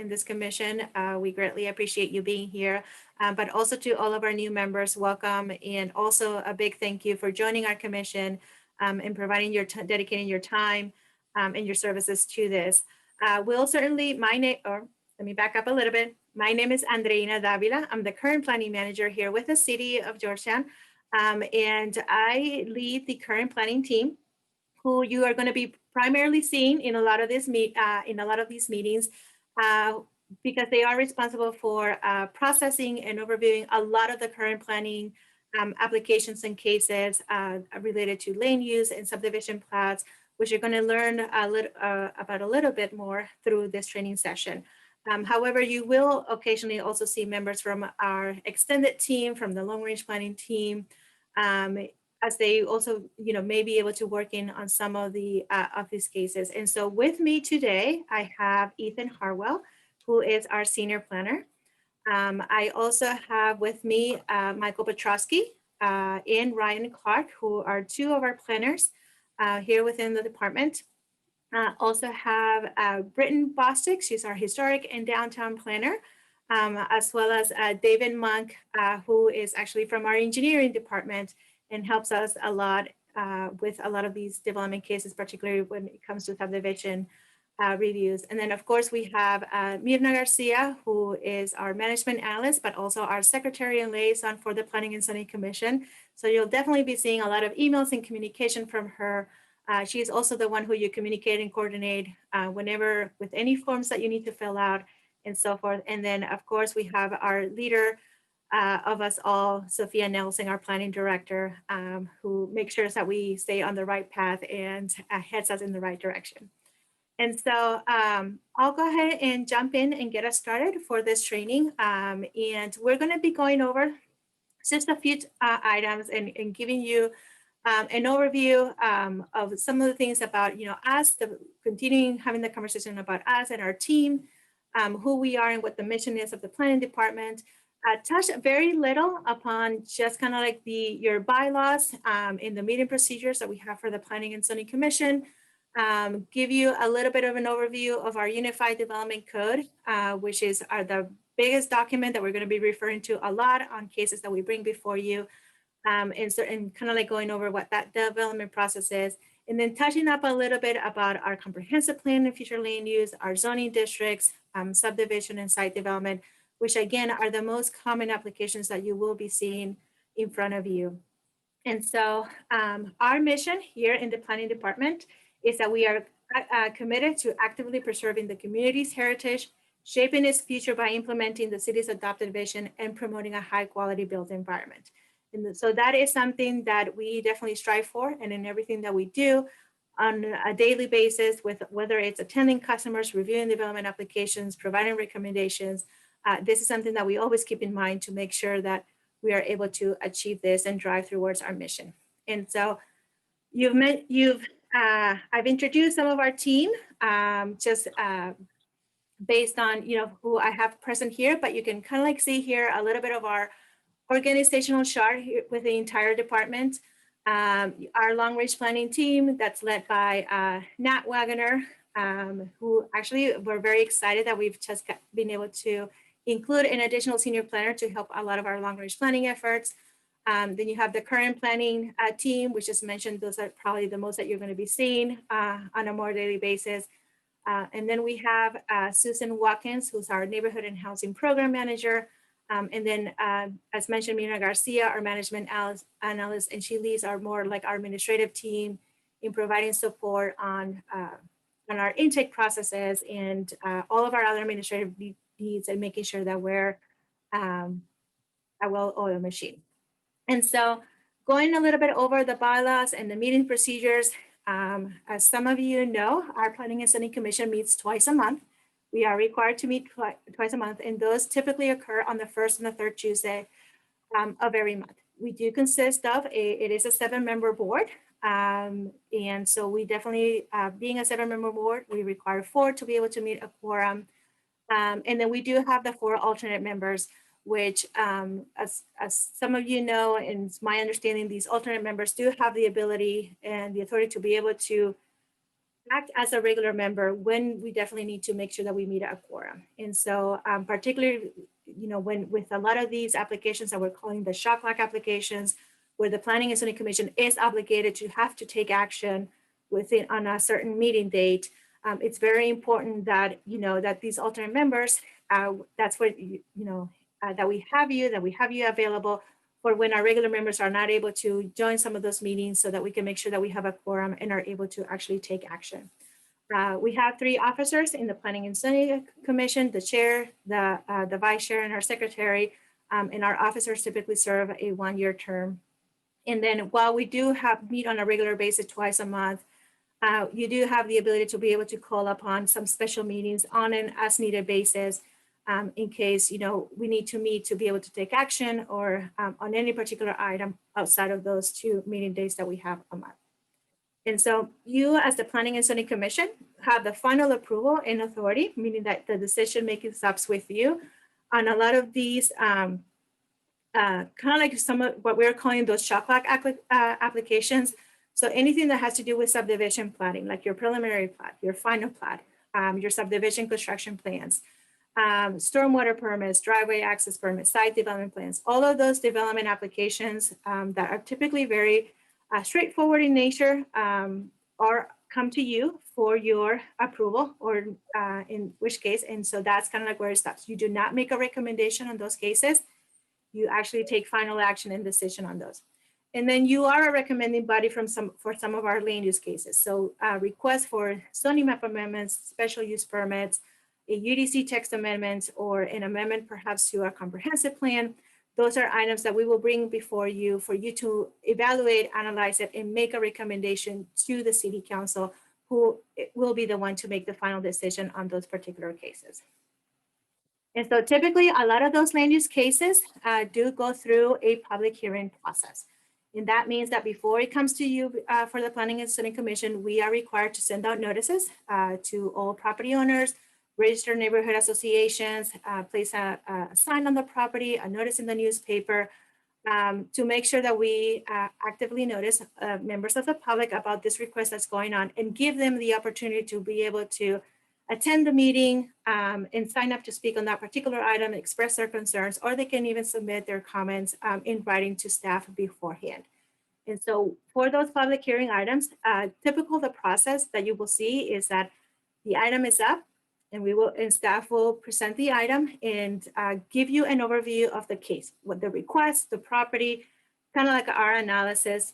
in this commission. We greatly appreciate you being here, but also to all of our new members, welcome. And also a big thank you for joining our commission and providing dedicating your time and your services to this. We'll certainly, let me back up a little bit. My name is Andreina Davila. I'm the current planning manager here with the city of Georgetown. And I lead the current planning team, who you are going to be primarily seeing in a lot of these meetings, because they are responsible for processing and overviewing a lot of the current planning applications and cases related to land use and subdivision plats, which you're going to learn about a little bit more through this training session. However, you will occasionally also see members from our extended team, from the long range planning team, as they also, may be able to work in on some of these cases. And so with me today, I have Ethan Harwell, who is our senior planner. I also have with me Michael Petrosky and Ryan Clark, who are two of our planners here within the department. Also have Britton Bostic, she's our historic and downtown planner, as well as David Monk, who is actually from our engineering department and helps us a lot with a lot of these development cases, particularly when it comes to subdivision reviews. And then of course we have Mirna Garcia, who is our management analyst, but also our secretary and liaison for the Planning and Zoning Commission. So you'll definitely be seeing a lot of emails and communication from her. She is also the one who you communicate and coordinate whenever with any forms that you need to fill out and so forth. And then of course we have our leader of us all, Sophia Nelson, our planning director, who makes sure that we stay on the right path and heads us in the right direction. And so I'll go ahead and jump in and get us started for this training. And we're going to be going over just a few items and giving you an overview of some of the things about, us, continuing having the conversation about us and our team, who we are and what the mission is of the planning department. Touch very little upon just kind of like your bylaws in the meeting procedures that we have for the Planning and Zoning Commission. Give you a little bit of an overview of our Unified Development Code, which is the biggest document that we're going to be referring to a lot on cases that we bring before you. And kind of like going over what that development process is, and then touching up a little bit about our comprehensive plan and future land use, our zoning districts, subdivision and site development, which again are the most common applications that you will be seeing in front of you. And so our mission here in the planning department is that we are committed to actively preserving the community's heritage, shaping its future by implementing the city's adopted vision and promoting a high quality built environment. And so that is something that we definitely strive for, and in everything that we do on a daily basis, with whether it's attending customers, reviewing development applications, providing recommendations, this is something that we always keep in mind to make sure that we are able to achieve this and drive towards our mission. And so I've introduced some of our team just based on who I have present here, but you can kind of like see here a little bit of our organizational chart here with the entire department. Our long range planning team that's led by Nat Wagoner, who actually we're very excited that we've just been able to include an additional senior planner to help a lot of our long range planning efforts. Then you have the current planning team, which is mentioned, those are probably the most that you're going to be seeing on a more daily basis. And then we have Susan Watkins, who's our neighborhood and housing program manager. And then, as mentioned, Mirna Garcia, our management analyst, and she leads our more like our administrative team in providing support on our intake processes and all of our other administrative needs and making sure that we're a well-oiled machine. And so going a little bit over the bylaws and the meeting procedures, as some of you know, our Planning and Zoning Commission meets twice a month. We are required to meet twice a month, and those typically occur on the first and the third Tuesday of every month. We do consist of, it is a 7-member board. And so we definitely, being a 7-member board, we require 4 to be able to meet a quorum. And then we do have the 4 alternate members, which as some of you know, and it's my understanding, these alternate members do have the ability and the authority to be able to act as a regular member when we definitely need to make sure that we meet a quorum. And so particularly, when with a lot of these applications that we're calling the shot clock applications, where the Planning and Zoning Commission is obligated to have to take action within on a certain meeting date, it's very important that, that these alternate members, that's what, that we have you available for when our regular members are not able to join some of those meetings, so that we can make sure that we have a quorum and are able to actually take action. We have 3 officers in the Planning and Zoning Commission: the chair, the vice chair, and our secretary. And our officers typically serve a 1-year term. And then while we do meet on a regular basis twice a month, you do have the ability to be able to call upon some special meetings on an as needed basis, in case we need to meet to be able to take action, or on any particular item outside of those 2 meeting days that we have a month. And so you, as the Planning and Zoning Commission, have the final approval and authority, meaning that the decision making stops with you on a lot of these kind of like some of what we're calling those shot clock applications. So anything that has to do with subdivision platting, like your preliminary plat, your final plat, your subdivision construction plans, stormwater permits, driveway access permits, site development plans, all of those development applications that are typically very straightforward in nature, or come to you for your approval, or in which case, and so that's kind of like where it stops. You do not make a recommendation on those cases. You actually take final action and decision on those. And then you are a recommending body for some of our land use cases. So requests for zoning map amendments, special use permits, a UDC text amendment, or an amendment perhaps to a comprehensive plan. Those are items that we will bring before you for you to evaluate, analyze it, and make a recommendation to the City Council, who will be the one to make the final decision on those particular cases. And so typically a lot of those land use cases do go through a public hearing process. And that means that before it comes to you for the Planning and Zoning Commission, we are required to send out notices to all property owners, registered neighborhood associations, place a sign on the property, a notice in the newspaper, to make sure that we actively notice members of the public about this request that's going on, and give them the opportunity to be able to attend the meeting and sign up to speak on that particular item, express their concerns, or they can even submit their comments in writing to staff beforehand. And so for those public hearing items, typical the process that you will see is that the item is up, and staff will present the item and give you an overview of the case, what the request, the property, kind of like our analysis.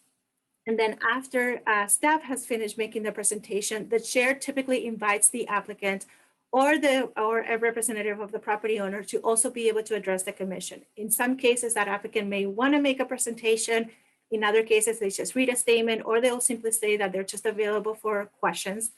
And then after staff has finished making the presentation, the chair typically invites the applicant or a representative of the property owner to also be able to address the commission. In some cases, that applicant may want to make a presentation. In other cases, they just read a statement, or they'll simply say that they're just available for questions.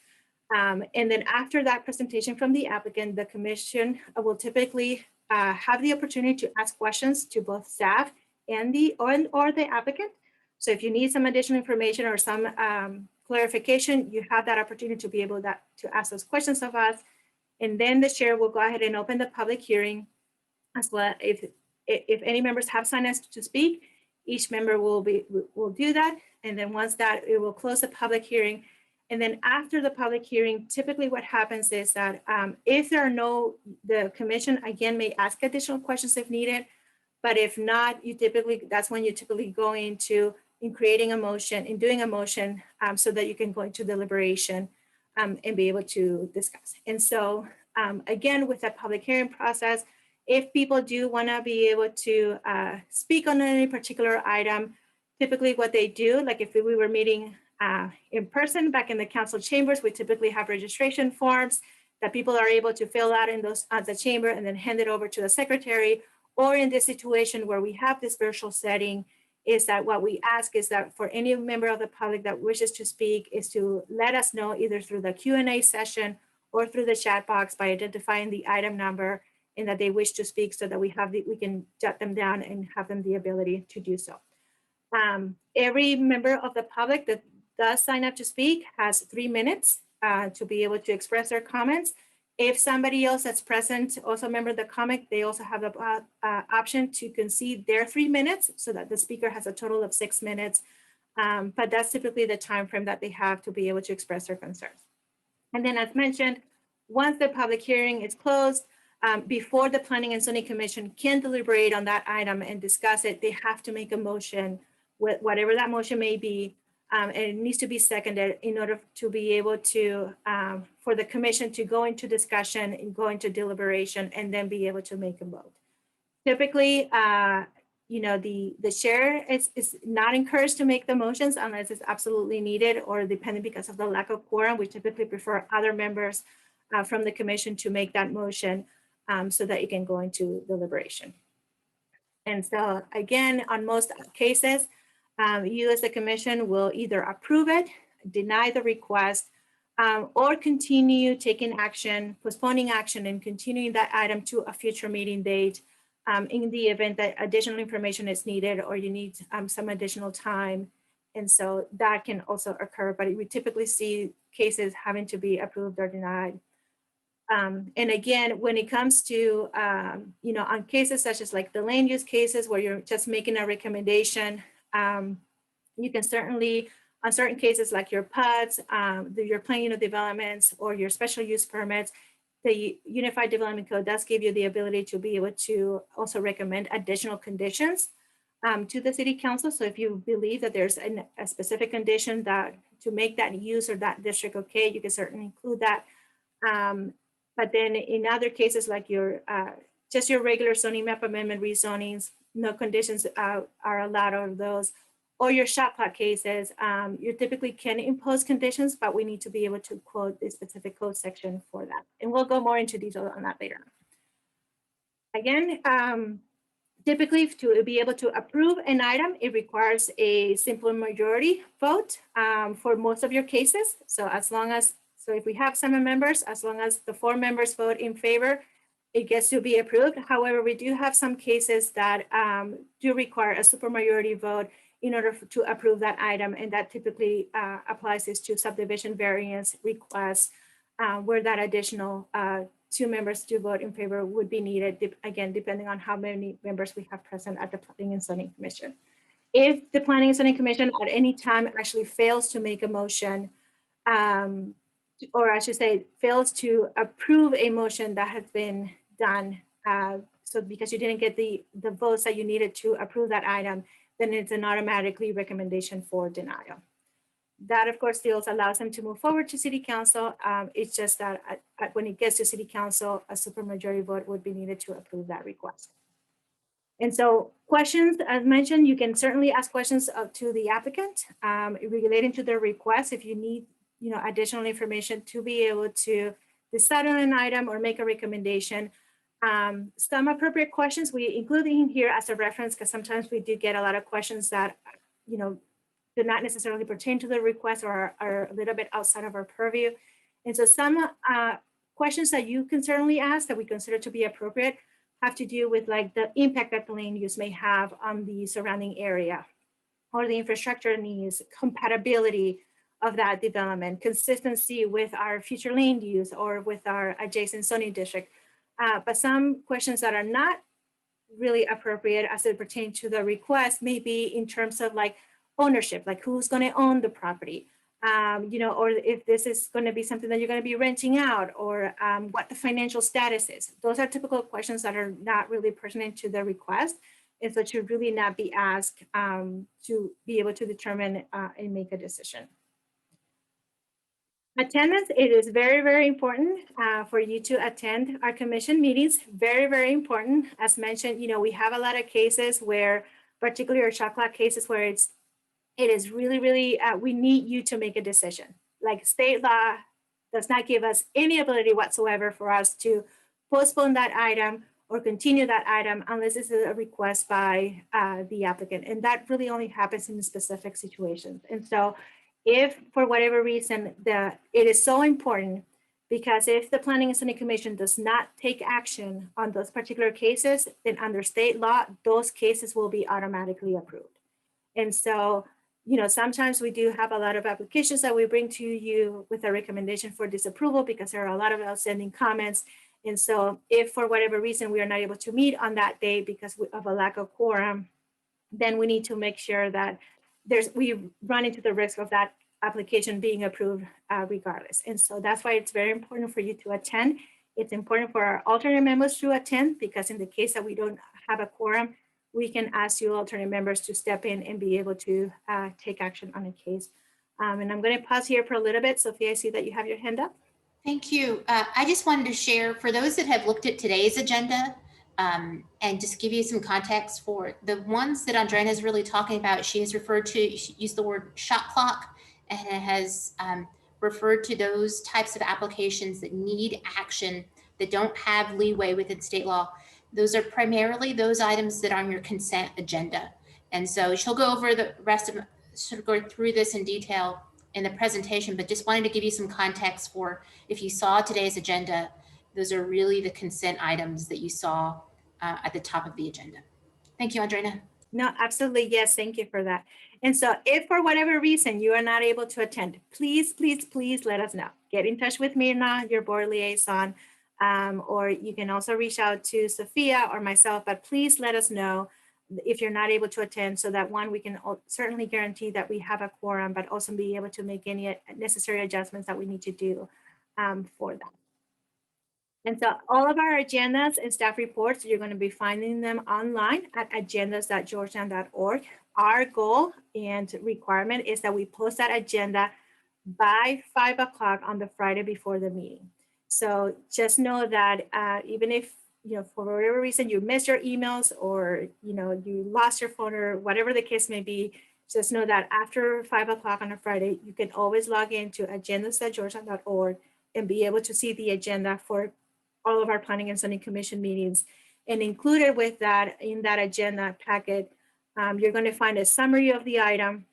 And then after that presentation from the applicant, the commission will typically have the opportunity to ask questions to both staff and or the applicant. So if you need some additional information or some clarification, you have that opportunity to be able to ask those questions of us. And then the chair will go ahead and open the public hearing as well. If any members have signed up to speak, each member will do that. And then once that, it will close the public hearing. And then after the public hearing, typically what happens is that if there are the commission again may ask additional questions if needed, but if not, that's when you typically go into creating a motion, in doing a motion, so that you can go into deliberation and be able to discuss. And so again, with that public hearing process, if people do want to be able to speak on any particular item, typically what they do, like if we were meeting in person back in the council chambers, we typically have registration forms that people are able to fill out in those at the chamber and then hand it over to the secretary. Or in this situation where we have this virtual setting, is that what we ask is that for any member of the public that wishes to speak is to let us know either through the Q&A session or through the chat box by identifying the item number and that they wish to speak, so that we can jot them down and have them the ability to do so. Every member of the public that does sign up to speak has 3 minutes to be able to express their comments. If somebody else that's present, also a member of the comment, they also have the option to concede their 3 minutes, so that the speaker has a total of 6 minutes. But that's typically the time frame that they have to be able to express their concerns. And then as mentioned, once the public hearing is closed, before the Planning and Zoning Commission can deliberate on that item and discuss it, they have to make a motion with whatever that motion may be. And it needs to be seconded in order to be able to, for the commission to go into discussion and go into deliberation and then be able to make a vote. Typically, the chair is not encouraged to make the motions unless it's absolutely needed or depending because of the lack of quorum. We typically prefer other members from the commission to make that motion so that it can go into deliberation. And so again, on most cases, you as the commission will either approve it, deny the request, or continue taking action, postponing action and continuing that item to a future meeting date in the event that additional information is needed or you need some additional time. And so that can also occur, but we typically see cases having to be approved or denied. And again, when it comes to, on cases such as like the land use cases where you're just making a recommendation, you can certainly, on certain cases like your PUDs, your plan unit developments or your special use permits, the Unified Development Code does give you the ability to be able to also recommend additional conditions to the city council. So if you believe that there's a specific condition that to make that use or that district okay, you can certainly include that. But then in other cases like your just your regular zoning map amendment rezonings, no conditions are allowed of those, or your shot plot cases, you typically can impose conditions, but we need to be able to quote the specific code section for that. And we'll go more into detail on that later. Again, typically to be able to approve an item, it requires a simple majority vote for most of your cases. So as long as, so if we have 7 members, as long as the 4 members vote in favor, it gets to be approved. However, we do have some cases that do require a supermajority vote in order to approve that item. And that typically applies to subdivision variance requests where that additional 2 members to vote in favor would be needed, again, depending on how many members we have present at the Planning and Zoning Commission. If the Planning and Zoning Commission at any time actually fails to make a motion, or I should say, fails to approve a motion that has been done, so because you didn't get the votes that you needed to approve that item, then it's an automatically recommendation for denial. That, of course, still allows them to move forward to City Council. It's just that when it gets to City Council, a supermajority vote would be needed to approve that request. And so questions, as mentioned, you can certainly ask questions to the applicant relating to their request if you need additional information to be able to decide on an item or make a recommendation. Some appropriate questions we include in here as a reference because sometimes we do get a lot of questions that do not necessarily pertain to the request or are a little bit outside of our purview. And so some questions that you can certainly ask that we consider to be appropriate have to do with like the impact that the land use may have on the surrounding area or the infrastructure needs, compatibility of that development, consistency with our future land use or with our adjacent zoning district. But some questions that are not really appropriate as it pertains to the request may be in terms of like ownership, like who's going to own the property, or if this is going to be something that you're going to be renting out, or what the financial status is. Those are typical questions that are not really pertinent to the request, and so should really not be asked to be able to determine and make a decision. Attendance, it is very, very important for you to attend our commission meetings. Very, very important. As mentioned, we have a lot of cases where, particularly our shot clock cases, where it is really, really, we need you to make a decision. Like state law does not give us any ability whatsoever for us to postpone that item or continue that item unless it's a request by the applicant. And that really only happens in specific situations. And so if for whatever reason it is so important, because if the Planning and Zoning Commission does not take action on those particular cases, then under state law, those cases will be automatically approved. And so, sometimes we do have a lot of applications that we bring to you with a recommendation for disapproval because there are a lot of outstanding comments. And so if for whatever reason we are not able to meet on that day because of a lack of quorum, then we need to make sure that we run into the risk of that application being approved regardless. And so that's why it's very important for you to attend. It's important for our alternate members to attend, because in the case that we don't have a quorum, we can ask you alternate members to step in and be able to take action on a case. And I'm going to pause here for a little bit. Sophia, I see that you have your hand up. Thank you. I just wanted to share, for those that have looked at today's agenda, and just give you some context for the ones that Andrea is really talking about. She has referred to, she used the word shot clock, and it has referred to those types of applications that need action, that don't have leeway within state law. Those are primarily those items that are on your consent agenda. And so she'll go over the rest of, sort of go through this in detail in the presentation, but just wanted to give you some context for, if you saw today's agenda, those are really the consent items that you saw at the top of the agenda. Thank you, Andrea. No, absolutely. Yes, thank you for that. And so if for whatever reason you are not able to attend, please, please, please let us know. Get in touch with Mirna, your board liaison, or you can also reach out to Sophia or myself, but please let us know if you're not able to attend, so that one, we can certainly guarantee that we have a quorum, but also be able to make any necessary adjustments that we need to do for that. And so all of our agendas and staff reports, you're going to be finding them online at agendas.georgetown.org. Our goal and requirement is that we post that agenda by 5 o'clock on the Friday before the meeting. So just know that even if, for whatever reason you missed your emails, or, you lost your phone, or whatever the case may be, just know that after 5 o'clock on a Friday, you can always log into agendas.georgetown.org and be able to see the agenda for all of our Planning and Zoning Commission meetings. And included with that, in that agenda packet, you're going to find a summary of the item,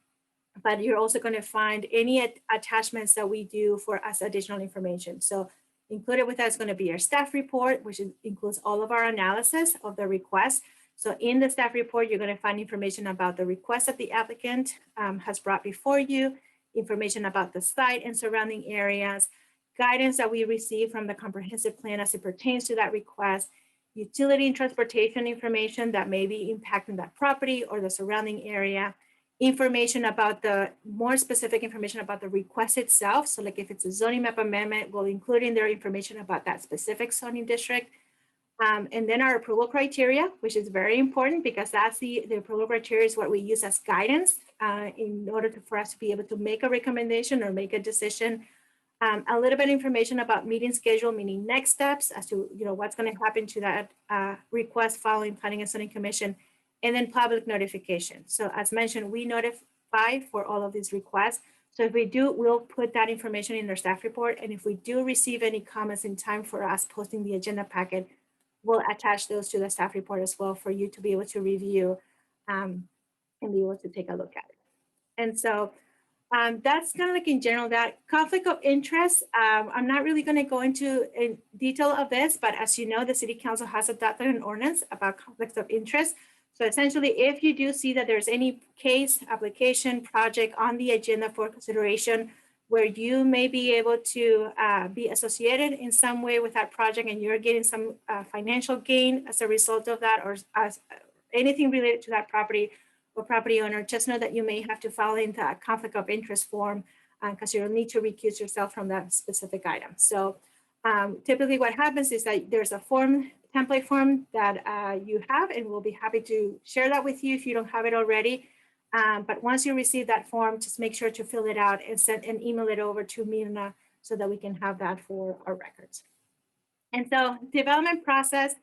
but you're also going to find any attachments that we do for us additional information. So included with that is going to be our staff report, which includes all of our analysis of the request. So in the staff report, you're going to find information about the request that the applicant has brought before you, information about the site and surrounding areas, guidance that we receive from the comprehensive plan as it pertains to that request, utility and transportation information that may be impacting that property or the surrounding area, information about the more specific information about the request itself. So like if it's a zoning map amendment, we'll include in there information about that specific zoning district. And then our approval criteria, which is very important, because that's the approval criteria is what we use as guidance in order for us to be able to make a recommendation or make a decision. A little bit of information about meeting schedule, meaning next steps as to what's going to happen to that request following Planning and Zoning Commission, and then public notification. So as mentioned, we notify for all of these requests. So if we do, we'll put that information in our staff report. And if we do receive any comments in time for us posting the agenda packet, we'll attach those to the staff report as well for you to be able to review and be able to take a look at it. And so that's kind of like in general that conflict of interest. I'm not really going to go into in detail of this, but as you know, the City Council has adopted an ordinance about conflicts of interest. So essentially, if you do see that there's any case, application, project on the agenda for consideration where you may be able to be associated in some way with that project and you're getting some financial gain as a result of that, or as anything related to that property or property owner, just know that you may have to file in that conflict of interest form because you'll need to recuse yourself from that specific item. So typically what happens is that there's a template form that you have, and we'll be happy to share that with you if you don't have it already. But once you receive that form, just make sure to fill it out and send and email it over to Mirna so that we can have that for our records. And so development process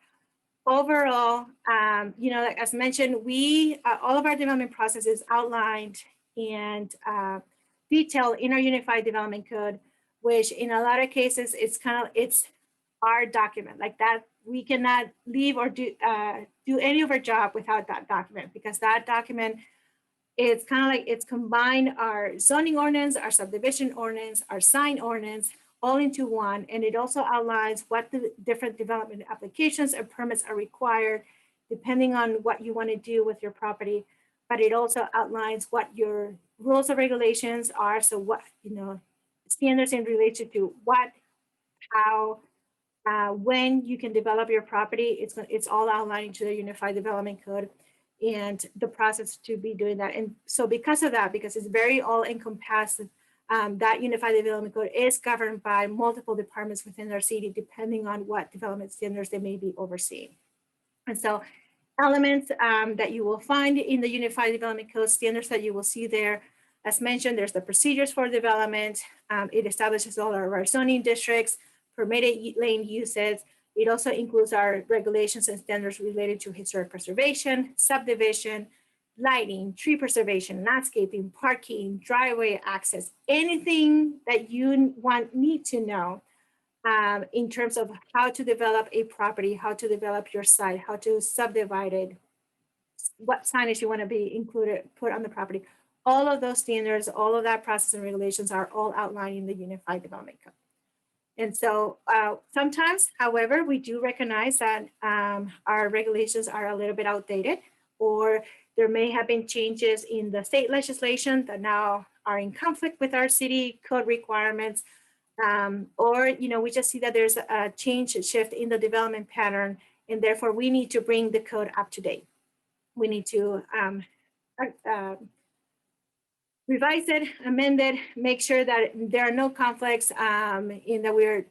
overall, like as mentioned, all of our development process is outlined and detailed in our Unified Development Code, which in a lot of cases, it's our document. Like that, we cannot leave or do any of our job without that document, because that document, it's kind of like it's combined our zoning ordinance, our subdivision ordinance, our sign ordinance, all into one. And it also outlines what the different development applications and permits are required, depending on what you want to do with your property. But it also outlines what your rules and regulations are. So what, standards in relation to what, how, when you can develop your property. It's all outlined into the Unified Development Code and the process to be doing that. And so because of that, because it's very all encompassed that Unified Development Code is governed by multiple departments within our city, depending on what development standards they may be overseeing. And so elements that you will find in the Unified Development Code standards that you will see there, as mentioned, there's the procedures for development. It establishes all of our zoning districts, permitted land uses. It also includes our regulations and standards related to historic preservation, subdivision, lighting, tree preservation, landscaping, parking, driveway access, anything that you need to know in terms of how to develop a property, how to develop your site, how to subdivide it, what signage you want to be put on the property. All of those standards, all of that process and regulations are all outlined in the Unified Development Code. And so sometimes, however, we do recognize that our regulations are a little bit outdated, or there may have been changes in the state legislation that now are in conflict with our city code requirements. Or, we just see that there's a shift in the development pattern, and therefore we need to bring the code up to date. We need to revise it, amend it, make sure that there are no conflicts, in that we're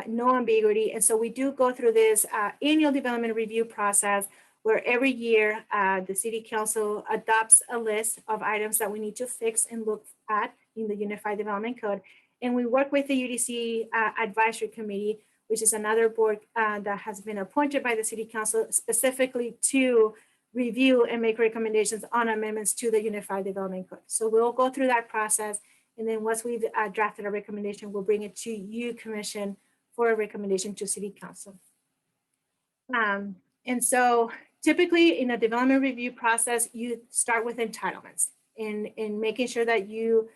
no ambiguity. And so we do go through this annual development review process where every year the City Council adopts a list of items that we need to fix and look at in the Unified Development Code. And we work with the UDC Advisory Committee, which is another board that has been appointed by the City Council specifically to review and make recommendations on amendments to the Unified Development Code. So we'll go through that process. And then once we've drafted a recommendation, we'll bring it to you, Commission, for a recommendation to City Council. And so typically in a development review process, you start with entitlements and making sure that you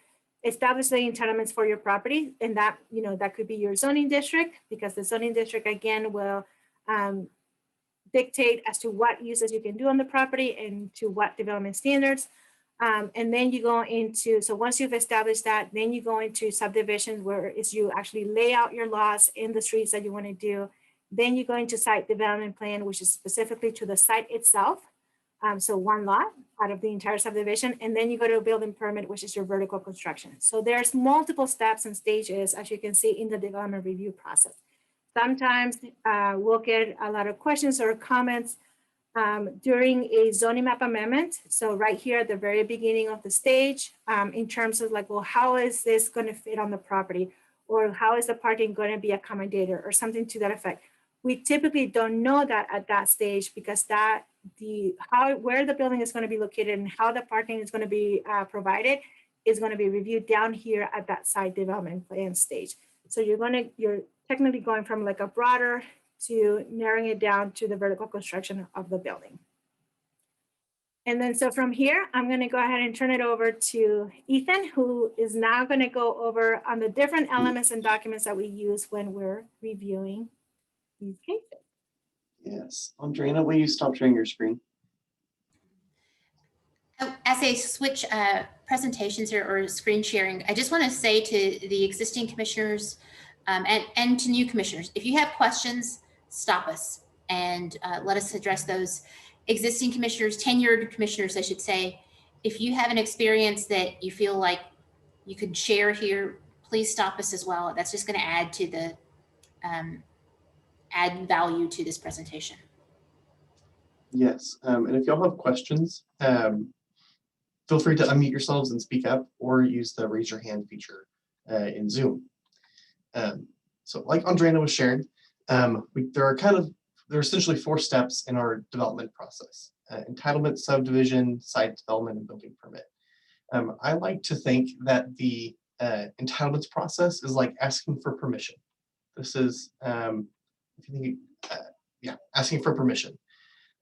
establish the entitlements for your property. And that, that could be your zoning district, because the zoning district, again, will dictate as to what uses you can do on the property and to what development standards. And then you go into, so once you've established that, then you go into subdivisions, where is you actually lay out your lots in the streets that you want to do. Then you go into site development plan, which is specifically to the site itself. So one lot out of the entire subdivision. And then you go to a building permit, which is your vertical construction. So there's multiple steps and stages, as you can see in the development review process. Sometimes we'll get a lot of questions or comments during a zoning map amendment. So right here at the very beginning of the stage, in terms of like, well, how is this going to fit on the property? Or how is the parking going to be accommodated, or something to that effect? We typically don't know that at that stage, because where the building is going to be located and how the parking is going to be provided is going to be reviewed down here at that site development plan stage. So you're technically going from like a broader to narrowing it down to the vertical construction of the building. And then so from here, I'm going to go ahead and turn it over to Ethan, who is now going to go over on the different elements and documents that we use when we're reviewing these cases. Yes. Andrea, will you stop sharing your screen? As I switch presentations or screen sharing, I just want to say to the existing commissioners and to new commissioners, if you have questions, stop us and let us address those. Existing commissioners, tenured commissioners, I should say, if you have an experience that you feel like you could share here, please stop us as well. That's just going to add to the add value to this presentation. Yes, and if y'all have questions, feel free to unmute yourselves and speak up, or use the raise your hand feature in Zoom. So like Andrea was sharing, there are essentially 4 steps in our development process: entitlement, subdivision, site development, and building permit. I like to think that the entitlements process is like asking for permission. This is, asking for permission.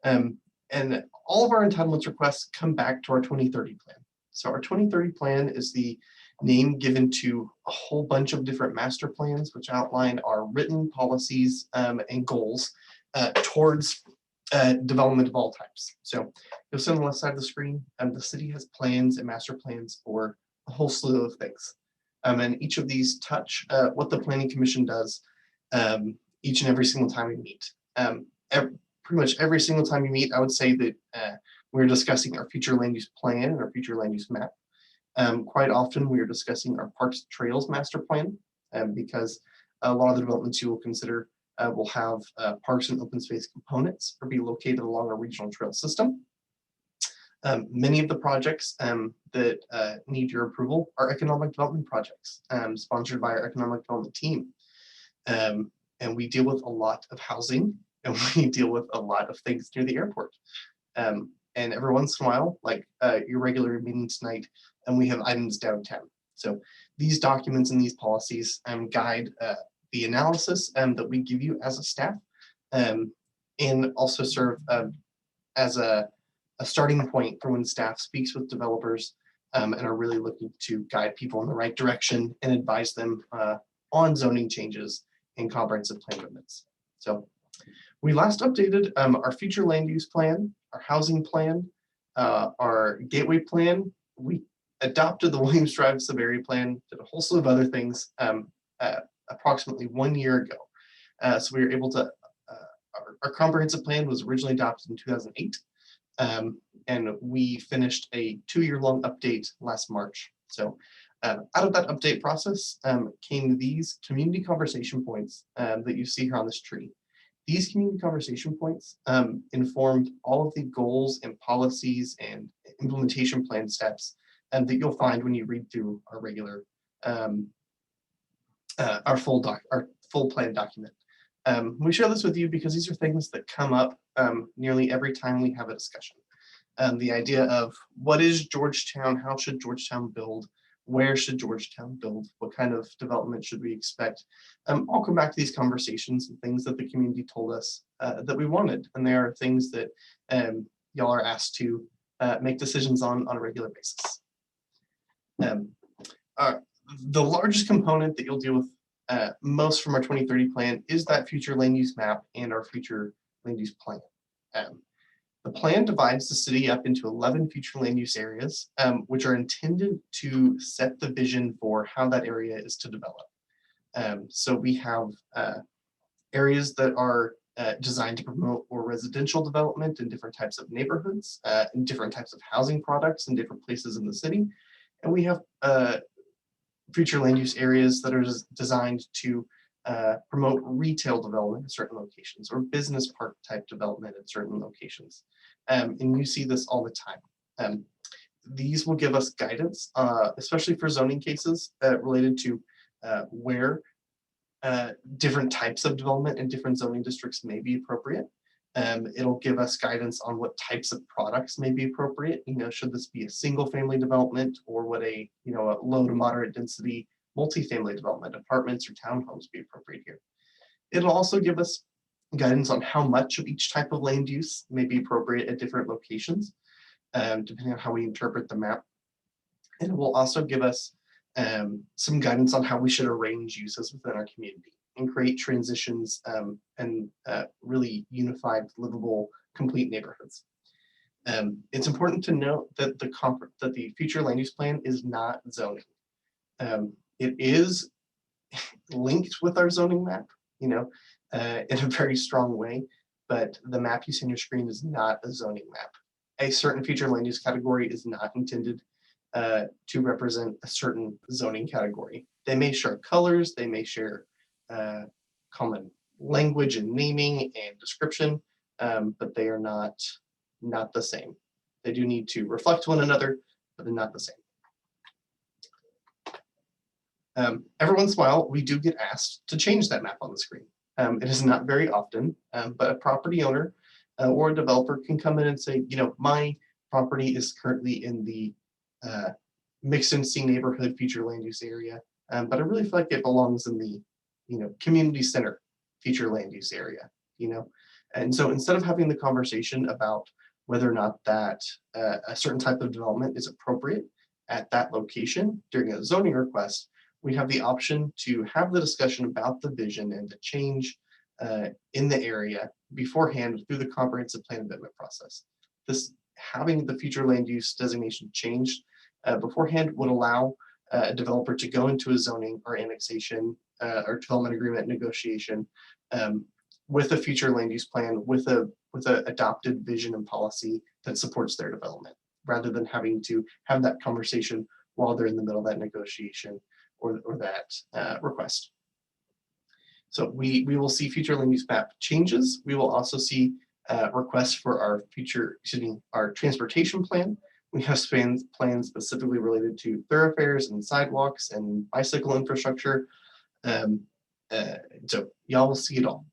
And all of our entitlements requests come back to our 2030 plan. So our 2030 plan is the name given to a whole bunch of different master plans, which outline our written policies and goals towards development of all types. So you'll see on the left side of the screen, the city has plans and master plans for a whole slew of things. And each of these touch what the Planning Commission does each and every single time we meet. Pretty much every single time we meet, I would say that we're discussing our future land use plan and our future land use map. Quite often we are discussing our Parks and Trails Master Plan, because a lot of the developments you will consider will have parks and open space components or be located along a regional trail system. Many of the projects that need your approval are economic development projects sponsored by our economic development team. And we deal with a lot of housing, and we deal with a lot of things near the airport. And every once in a while, like your regular meeting tonight, and we have items downtown. So these documents and these policies guide the analysis that we give you as a staff, and also serve as a starting point for when staff speaks with developers and are really looking to guide people in the right direction and advise them on zoning changes and comprehensive plan amendments. So we last updated our future land use plan, our housing plan, our gateway plan. We adopted the Williams Drive sub-area plan, did a whole slew of other things approximately 1 year ago. So we were able to, our comprehensive plan was originally adopted in 2008. And we finished a 2-year-long update last March. So out of that update process came these community conversation points that you see here on this tree. These community conversation points informed all of the goals and policies and implementation plan steps that you'll find when you read through our regular, our full plan document. We share this with you because these are things that come up nearly every time we have a discussion. The idea of what is Georgetown, how should Georgetown build, where should Georgetown build, what kind of development should we expect? I'll come back to these conversations and things that the community told us that we wanted. And there are things that y'all are asked to make decisions on a regular basis. The largest component that you'll deal with most from our 2030 plan is that future land use map and our future land use plan. The plan divides the city up into 11 future land use areas, which are intended to set the vision for how that area is to develop. So we have areas that are designed to promote more residential development in different types of neighborhoods, and different types of housing products in different places in the city. And we have future land use areas that are designed to promote retail development in certain locations or business park type development in certain locations. And you see this all the time. These will give us guidance, especially for zoning cases related to where different types of development in different zoning districts may be appropriate. It'll give us guidance on what types of products may be appropriate. You know, should this be a single family development, or would a low to moderate density multifamily development, apartments or townhomes be appropriate here? It'll also give us guidance on how much of each type of land use may be appropriate at different locations, depending on how we interpret the map. And it will also give us some guidance on how we should arrange uses within our community and create transitions and really unified, livable, complete neighborhoods. It's important to note that the future land use plan is not zoning. It is linked with our zoning map, in a very strong way, but the map you see on your screen is not a zoning map. A certain future land use category is not intended to represent a certain zoning category. They may share colors, they may share common language and naming and description, but they are not the same. They do need to reflect one another, but they're not the same. Every once in a while, we do get asked to change that map on the screen. It is not very often, but a property owner or a developer can come in and say, my property is currently in the mixed-in-C neighborhood future land use area, but I really feel like it belongs in the community center future land use area, and so instead of having the conversation about whether or not that a certain type of development is appropriate at that location during a zoning request, we have the option to have the discussion about the vision and the change in the area beforehand through the comprehensive plan amendment process. This having the future land use designation changed beforehand would allow a developer to go into a zoning or annexation or development agreement negotiation with a future land use plan with a adopted vision and policy that supports their development, rather than having to have that conversation while they're in the middle of that negotiation or that request. So we will see future land use map changes. We will also see requests for our our transportation plan. We have plans specifically related to thoroughfares and sidewalks and bicycle infrastructure. So y'all will see it all.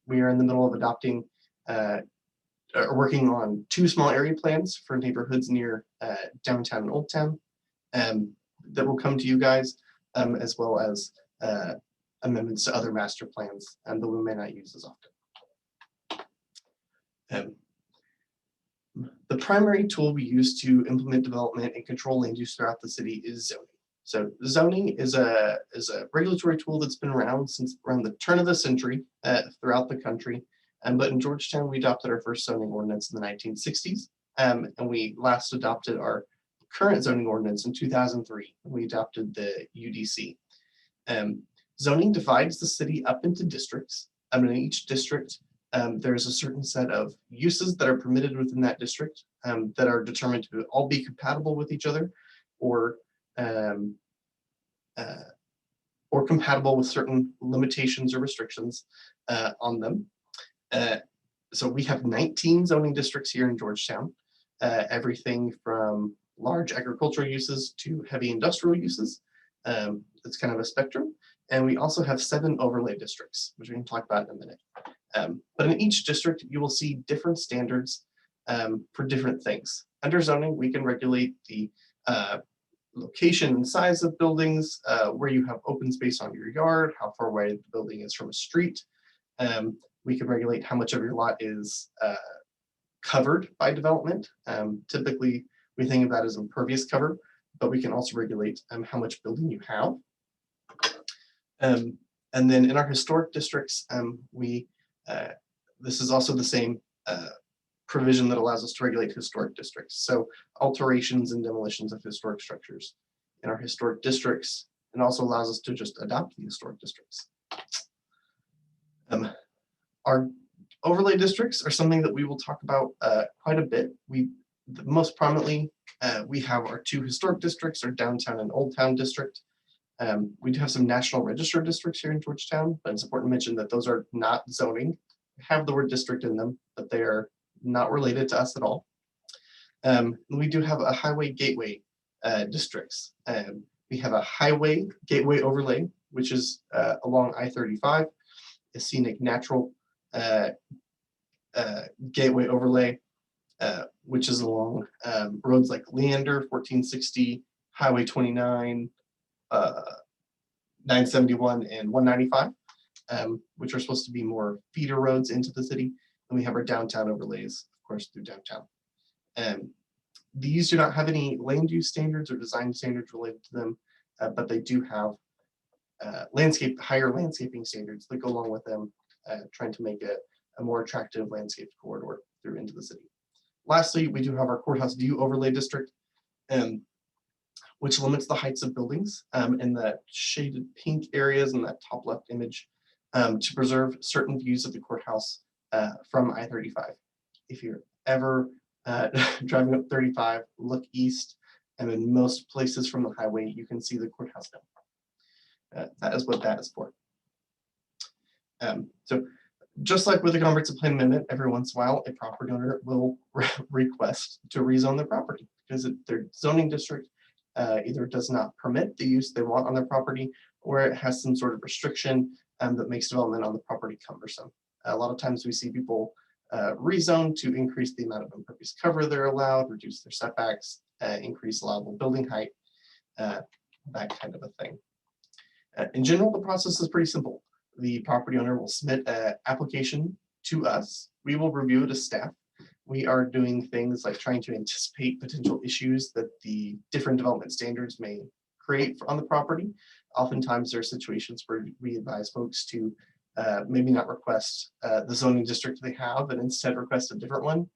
We are in the middle of adopting, working on 2 small area plans for neighborhoods near downtown and Old Town that will come to you guys, as well as amendments to other master plans that we may not use as often. The primary tool we use to implement development and control land use throughout the city is zoning. So zoning is a regulatory tool that's been around since around the turn of the century throughout the country. But in Georgetown, we adopted our first zoning ordinance in the 1960s. And we last adopted our current zoning ordinance in 2003. We adopted the UDC. Zoning divides the city up into districts. In each district, there's a certain set of uses that are permitted within that district that are determined to all be compatible with each other, or compatible with certain limitations or restrictions on them. So we have 19 zoning districts here in Georgetown, everything from large agricultural uses to heavy industrial uses. It's kind of a spectrum. And we also have 7 overlay districts, which we can talk about in a minute. But in each district, you will see different standards for different things. Under zoning, we can regulate the location and size of buildings, where you have open space on your yard, how far away the building is from a street. We can regulate how much of your lot is covered by development. Typically, we think of that as impervious cover, but we can also regulate how much building you have. And then in our historic districts, this is also the same provision that allows us to regulate historic districts. So alterations and demolitions of historic structures in our historic districts, and also allows us to just adopt the historic districts. Our overlay districts are something that we will talk about quite a bit. Most prominently, we have our 2 historic districts, our downtown and Old Town district. We do have some national register districts here in Georgetown, but it's important to mention that those are not zoning. They have the word district in them, but they are not related to us at all. We do have a highway gateway districts. We have a highway gateway overlay, which is along I-35, a scenic natural gateway overlay, which is along roads like Leander, 1460, Highway 29, 971, and 195, which are supposed to be more feeder roads into the city. And we have our downtown overlays, of course, through downtown. These do not have any land use standards or design standards related to them, but they do have higher landscaping standards that go along with them, trying to make a more attractive landscape corridor through into the city. Lastly, we do have our courthouse view overlay district, which limits the heights of buildings in the shaded pink areas in that top left image to preserve certain views of the courthouse from I-35. If you're ever driving up 35, look east, and in most places from the highway, you can see the courthouse now. That is what that is for. So just like with the comprehensive plan amendment, every once in a while, a property owner will request to rezone their property because their zoning district either does not permit the use they want on their property, or it has some sort of restriction that makes development on the property cumbersome. A lot of times we see people rezone to increase the amount of impervious cover they're allowed, reduce their setbacks, increase allowable building height, that kind of a thing. In general, the process is pretty simple. The property owner will submit an application to us. We will review it as staff. We are doing things like trying to anticipate potential issues that the different development standards may create on the property. Oftentimes there are situations where we advise folks to maybe not request the zoning district they have, and instead request a different one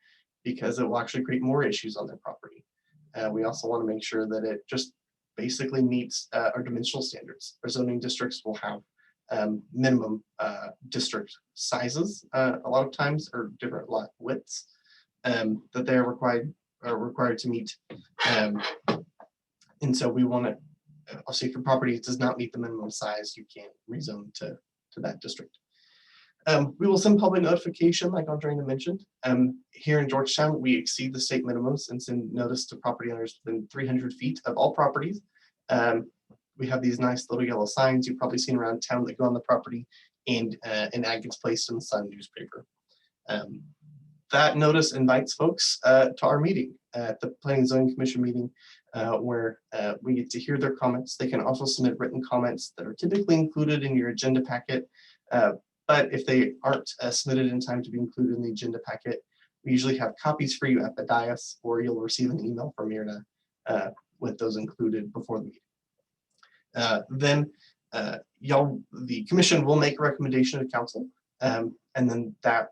because it will actually create more issues on their property. We also want to make sure that it just basically meets our dimensional standards. Our zoning districts will have minimum district sizes a lot of times, or different lot widths that they are required to meet And so we want to, also if your property does not meet the minimum size, you can't rezone to that district. We will send public notification, like Andrea mentioned. Here in Georgetown, we exceed the state minimums and send notice to property owners within 300 feet of all properties. We have these nice little yellow signs you've probably seen around town that go on the property, and an ad gets placed in the Sun newspaper. That notice invites folks to our meeting, at the Planning and Zoning Commission meeting, where we get to hear their comments. They can also submit written comments that are typically included in your agenda packet. But if they aren't submitted in time to be included in the agenda packet, we usually have copies for you at the dais, or you'll receive an email from Mirna with those included before the meeting. Then the commission will make a recommendation to council, and then that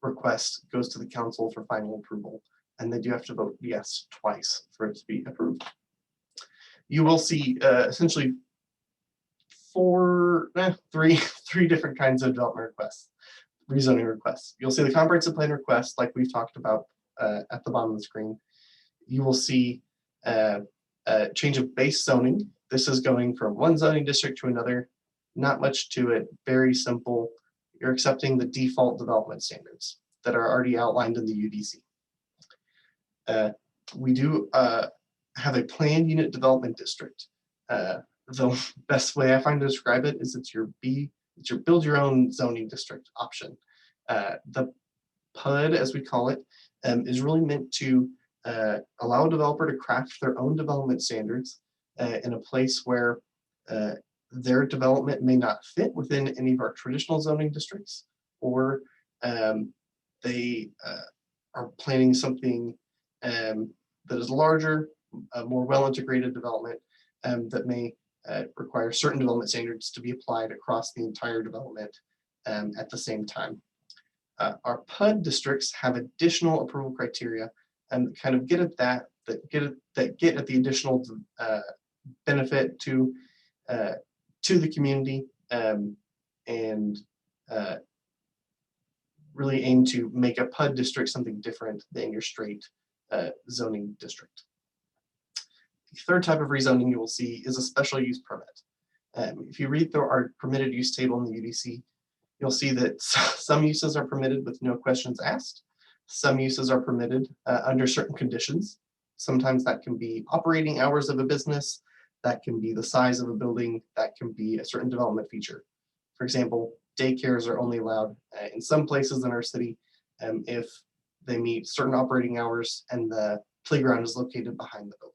request goes to the council for final approval, and they do have to vote yes twice for it to be approved. You will see essentially three different kinds of development requests, rezoning requests. You'll see the comprehensive plan request, like we've talked about at the bottom of the screen. You will see a change of base zoning. This is going from one zoning district to another. Not much to it, very simple. You're accepting the default development standards that are already outlined in the UDC. We do have a planned unit development district. The best way I find to describe it is it's your build your own zoning district option. The PUD, as we call it, is really meant to allow a developer to craft their own development standards in a place where their development may not fit within any of our traditional zoning districts, or they are planning something that is larger, a more well-integrated development that may require certain development standards to be applied across the entire development at the same time. Our PUD districts have additional approval criteria and kind of get at that get at the additional benefit to the community, and really aim to make a PUD district something different than your straight zoning district. The third type of rezoning you will see is a special use permit. If you read through our permitted use table in the UDC, you'll see that some uses are permitted with no questions asked. Some uses are permitted under certain conditions. Sometimes that can be operating hours of a business, that can be the size of a building, that can be a certain development feature. For example, daycares are only allowed in some places in our city if they meet certain operating hours and the playground is located behind the building.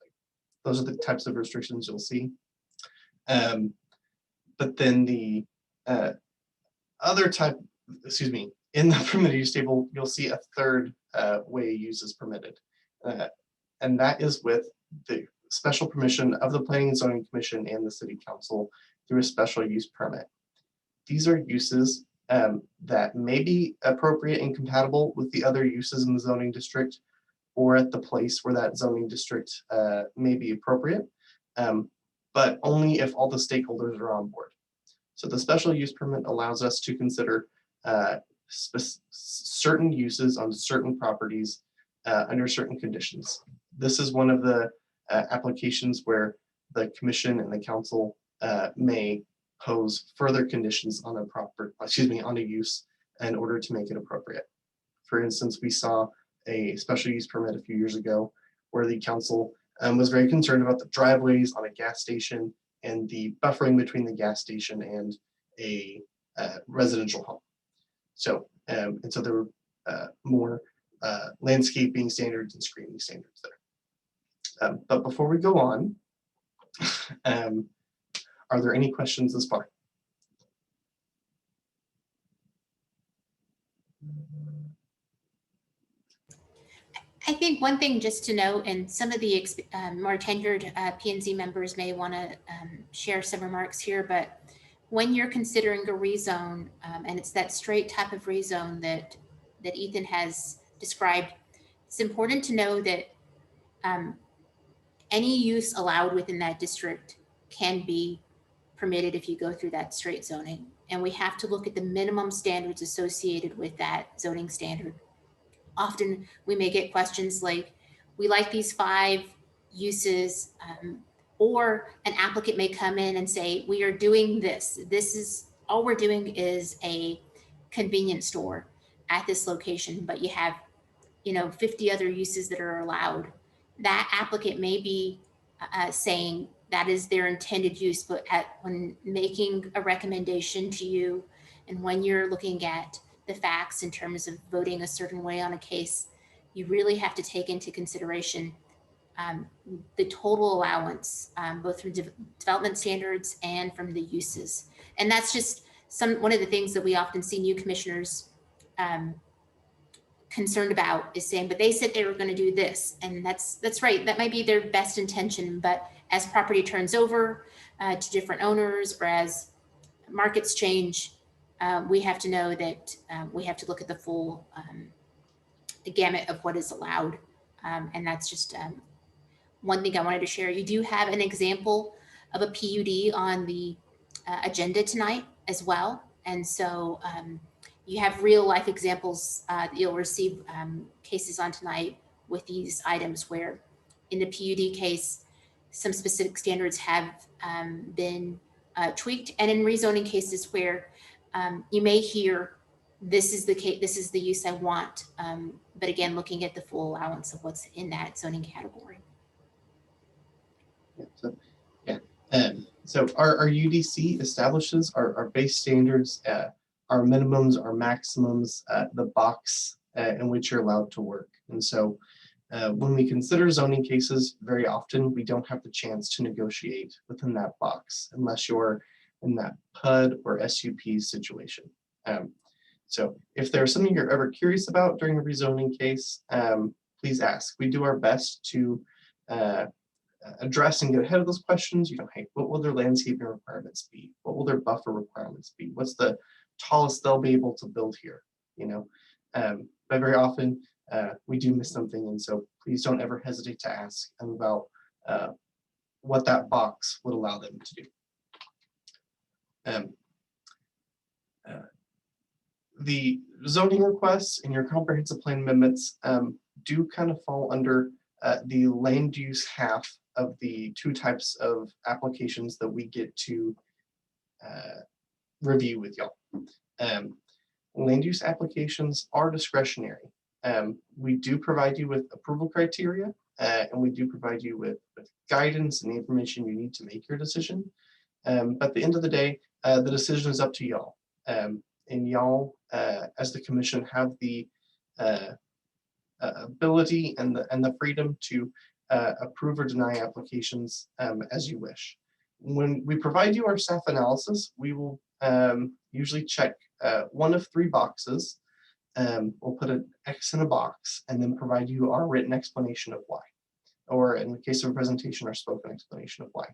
Those are the types of restrictions you'll see. But then the other type, in the permitted use table, you'll see a third way use is permitted. And that is with the special permission of the Planning and Zoning Commission and the City Council through a special use permit. These are uses that may be appropriate and compatible with the other uses in the zoning district, or at the place where that zoning district may be appropriate, but only if all the stakeholders are on board. So the special use permit allows us to consider certain uses on certain properties under certain conditions. This is one of the applications where the commission and the council may pose further conditions on on a use in order to make it appropriate. For instance, we saw a special use permit a few years ago where the council was very concerned about the driveways on a gas station and the buffering between the gas station and a residential home. So, and so there were more landscaping standards and screening standards there. But before we go on, are there any questions thus far? I think one thing just to note, and some of the more tenured P&Z members may want to share some remarks here, but when you're considering a rezone, and it's that straight type of rezone that Ethan has described, it's important to know that any use allowed within that district can be permitted if you go through that straight zoning. And we have to look at the minimum standards associated with that zoning standard. Often we may get questions like, we like these 5 uses, Or an applicant may come in and say, we are doing this. This is, all we're doing is a convenience store at this location, but you have, 50 other uses that are allowed. That applicant may be saying that is their intended use, but when making a recommendation to you and when you're looking at the facts in terms of voting a certain way on a case, you really have to take into consideration the total allowance, both from development standards and from the uses. And that's just one of the things that we often see new commissioners concerned about, is saying, but they said they were going to do this. And that's right. That might be their best intention, but as property turns over to different owners, or as markets change, we have to know that we have to look at the full the gamut of what is allowed. And that's just one thing I wanted to share. You do have an example of a PUD on the agenda tonight as well. And so you have real life examples. You'll receive cases on tonight with these items where in the PUD case, some specific standards have been tweaked, and in rezoning cases where you may hear, this is the case, this is the use I want. But again, looking at the full allowance of what's in that zoning category. So our UDC establishes our base standards, our minimums, our maximums, the box in which you're allowed to work. And so when we consider zoning cases, very often we don't have the chance to negotiate within that box unless you're in that PUD or SUP situation. So if there's something you're ever curious about during a rezoning case, please ask. We do our best to address and get ahead of those questions. Hey, what will their landscaping requirements be? What will their buffer requirements be? What's the tallest they'll be able to build here? But very often we do miss something, and so please don't ever hesitate to ask about what that box would allow them to do. The zoning requests in your comprehensive plan amendments do kind of fall under the land use half of the two types of applications that we get to review with y'all. Land use applications are discretionary. We do provide you with approval criteria, and we do provide you with guidance and the information you need to make your decision. But at the end of the day, the decision is up to y'all. And y'all, as the commission, have the ability and the freedom to approve or deny applications as you wish. When we provide you our staff analysis, we will usually check one of three boxes. We'll put an X in a box and then provide you our written explanation of why, or in the case of a presentation, our spoken explanation of why.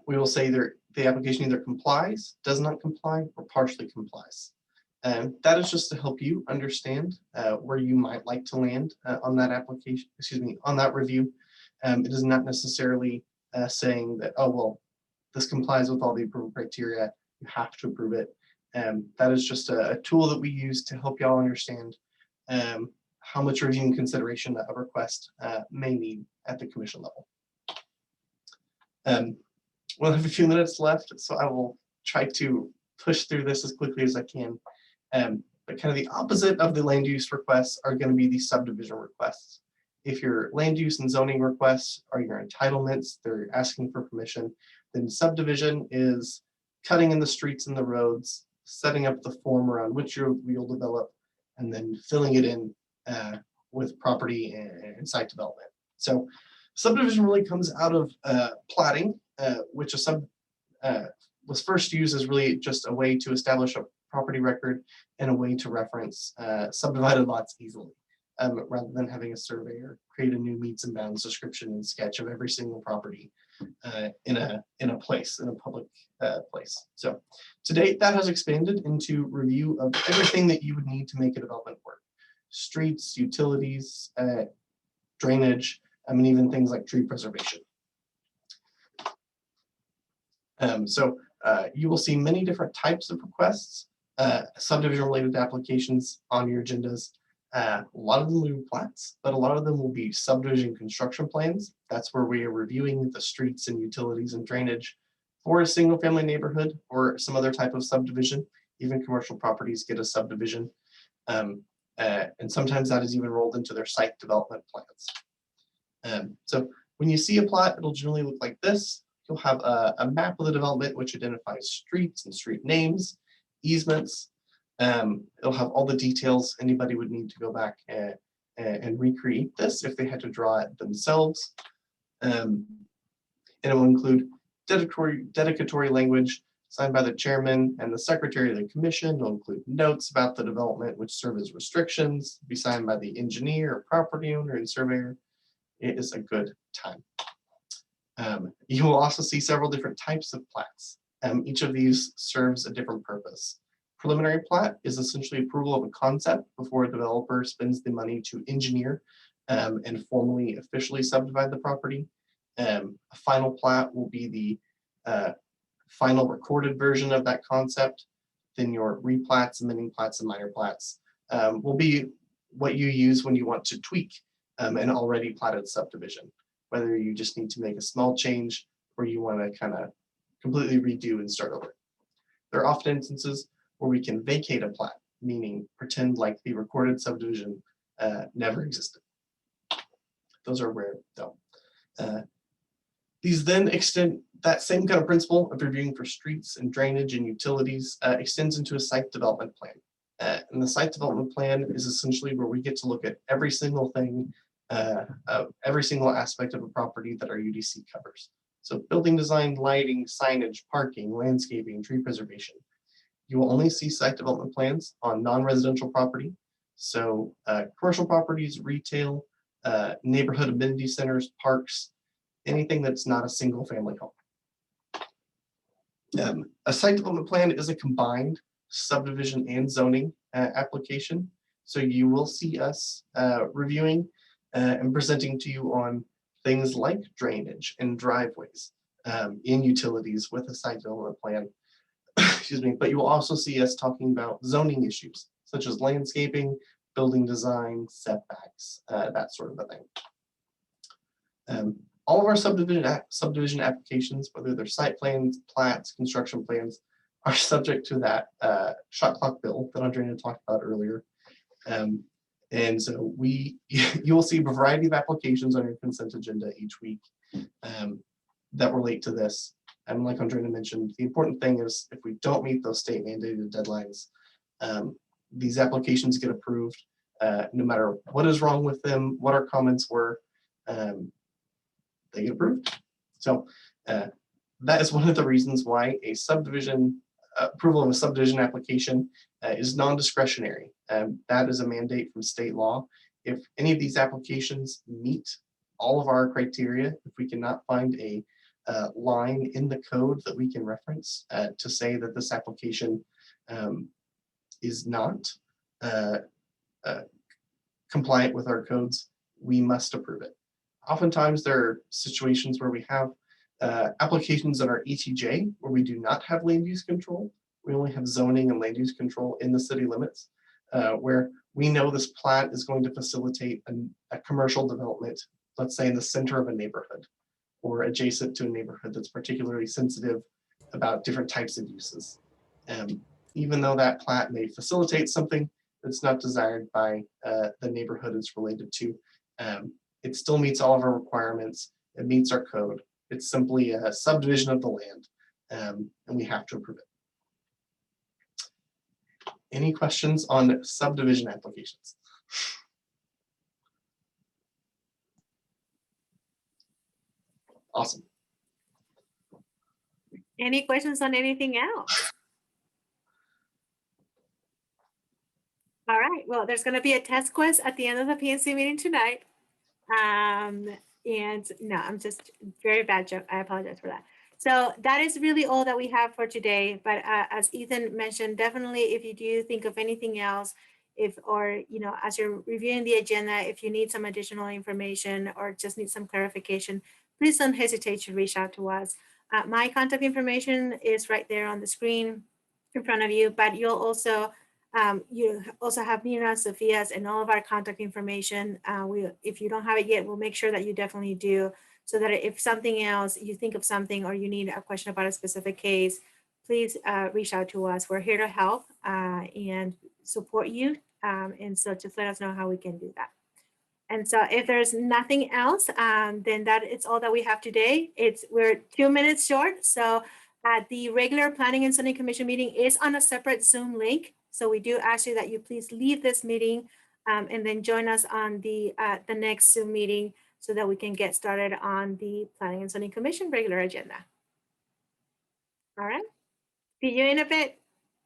We will say the application either complies, does not comply, or partially complies. That is just to help you understand where you might like to land on that application, on that review. It is not necessarily saying that, oh, well, this complies with all the approval criteria, you have to approve it. That is just a tool that we use to help y'all understand how much review and consideration that a request may need at the commission level. We'll have a few minutes left, so I will try to push through this as quickly as I can. But kind of the opposite of the land use requests are going to be the subdivision requests. If your land use and zoning requests are your entitlements, they're asking for permission, then subdivision is cutting in the streets and the roads, setting up the form around which you'll develop, and then filling it in with property and site development. So subdivision really comes out of platting, which was first used as really just a way to establish a property record and a way to reference subdivided lots easily, rather than having a surveyor create a new meets and bounds description and sketch of every single property in a public place. So to date, that has expanded into review of everything that you would need to make a development work: streets, utilities, drainage, even things like tree preservation. So you will see many different types of requests, subdivision related applications on your agendas. A lot of them will be plats, but a lot of them will be subdivision construction plans. That's where we are reviewing the streets and utilities and drainage for a single family neighborhood or some other type of subdivision. Even commercial properties get a subdivision. And sometimes that is even rolled into their site development plans. So when you see a plat, it'll generally look like this. You'll have a map of the development, which identifies streets and street names, easements. It'll have all the details. Anybody would need to go back and recreate this if they had to draw it themselves. And it will include dedicatory language signed by the chairman and the secretary of the commission. It'll include notes about the development, which serve as restrictions, be signed by the engineer, or property owner, and surveyor. It is a good time. You will also see several different types of plats. Each of these serves a different purpose. Preliminary plat is essentially approval of a concept before a developer spends the money to engineer and formally officially subdivide the property. A final plat will be the final recorded version of that concept. Then your replats, amending plats, and minor plats will be what you use when you want to tweak an already platted subdivision, whether you just need to make a small change or you want to kind of completely redo and start over. There are often instances where we can vacate a plat, meaning pretend like the recorded subdivision never existed. Those are rare though. These then extend that same kind of principle of reviewing for streets and drainage and utilities extends into a site development plan. And the site development plan is essentially where we get to look at every single thing, every single aspect of a property that our UDC covers. So building design, lighting, signage, parking, landscaping, tree preservation. You will only see site development plans on non-residential property. So commercial properties, retail, neighborhood amenity centers, parks, anything that's not a single family home. A site development plan is a combined subdivision and zoning application. So you will see us reviewing and presenting to you on things like drainage and driveways in utilities with a site development plan. Excuse me, but you will also see us talking about zoning issues such as landscaping, building design, setbacks, that sort of a thing. All of our subdivision applications, whether they're site plans, plats, construction plans, are subject to that shot clock bill that Andrea talked about earlier. And so you will see a variety of applications on your consent agenda each week that relate to this. And like Andrea mentioned, the important thing is if we don't meet those state mandated deadlines, these applications get approved no matter what is wrong with them, what our comments were, they get approved. So that is one of the reasons why a subdivision approval of a subdivision application is non-discretionary. That is a mandate from state law. If any of these applications meet all of our criteria, if we cannot find a line in the code that we can reference to say that this application is not compliant with our codes, we must approve it. Oftentimes there are situations where we have applications that are ETJ where we do not have land use control. We only have zoning and land use control in the city limits, where we know this plat is going to facilitate a commercial development, let's say in the center of a neighborhood or adjacent to a neighborhood that's particularly sensitive about different types of uses. Even though that plat may facilitate something that's not desired by the neighborhood it's related to, it still meets all of our requirements. It meets our code. It's simply a subdivision of the land, and we have to approve it. Any questions on subdivision applications? Awesome. Any questions on anything else? All right, well, there's going to be a test quiz at the end of the PNC meeting tonight. And no, I'm just very bad joke. I apologize for that. So that is really all that we have for today. But as Ethan mentioned, definitely if you do think of anything else, or as you're reviewing the agenda, if you need some additional information or just need some clarification, please don't hesitate to reach out to us. My contact information is right there on the screen in front of you, but you'll also You also have Nina, Sophia's, and all of our contact information. If you don't have it yet, we'll make sure that you definitely do, so that if something else, you think of something or you need a question about a specific case, please reach out to us. We're here to help and support you. And so just let us know how we can do that. And so if there's nothing else, then that is all that we have today. We're 2 minutes short. So the regular Planning and Zoning Commission meeting is on a separate Zoom link. So we do ask you that you please leave this meeting and then join us on the next Zoom meeting so that we can get started on the Planning and Zoning Commission regular agenda. All right. See you in a bit.